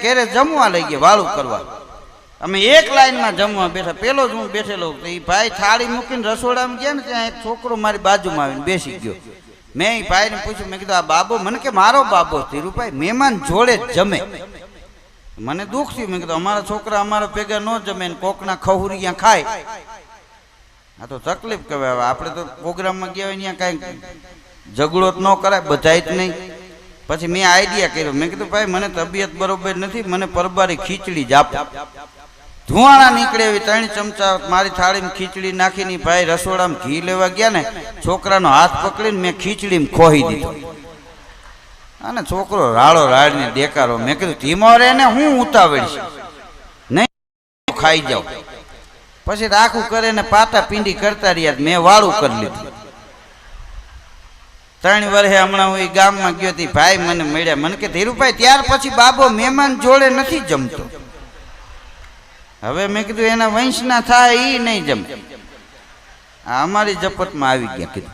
ઘેરે જમવા લઈ ગયા વાળું કરવા. અમે એક લાઈનમાં જમવા બેઠા, પેલો જ હું બેઠેલો. તો એ ભાઈ થાળી મૂકીને રસોડામાં ગયા ને ત્યાં એક છોકરો મારી બાજુમાં આવીને બેસી ગયો. મેં એ ભાઈને પૂછ્યું, મેં કીધું આ બાબો? મને કે મારો બાબો. ધીરુભાઈ મહેમાન જોડે જ જમે. મને દુઃખ થયું. મેં કીધું અમારા છોકરા અમારા ભેગા ન જમે ને કોકના ખહુરિયા ખાય, આ તો તકલીફ કહેવાય. આપણે તો પ્રોગ્રામમાં ગયા હોય ત્યાં કાંઈ ઝઘડો જ ન કરાય, બધાય જ નહીં. પછી મેં આઈડિયા કર્યો. મેં કીધું ભાઈ મને તબિયત બરોબર નથી, મને પરબારી ખીચડી જ આપો. ધુવાણા નીકળે એવી 3 ચમચા મારી થાળીમાં ખીચડી નાખીને ભાઈ રસોડામાં ઘી લેવા ગયા ને, છોકરાનો હાથ પકડીને મેં ખીચડીમાં ખોઈ દીધો. અને છોકરો રાડો રાડીને દેકારો. મેં કીધું ધીમો રે ને, હું ઉતાવળ છે નહીં, ખાઈ જાઉં. પછી રાખું કરે ને પાટા પીંડી કરતા રહ્યા. મેં વાળું કરી લીધું. 3 વર્ષે હમણાં હું એ ગામમાં ગયો હતી, ભાઈ મને મળ્યા. મને કે ધીરુભાઈ ત્યાર પછી બાબો મહેમાન જોડે નથી જમતો. હવે મેં કીધું એના વંશના થાય એ નહીં જમે. આ અમારી જપતમાં આવી ગયા. કીધું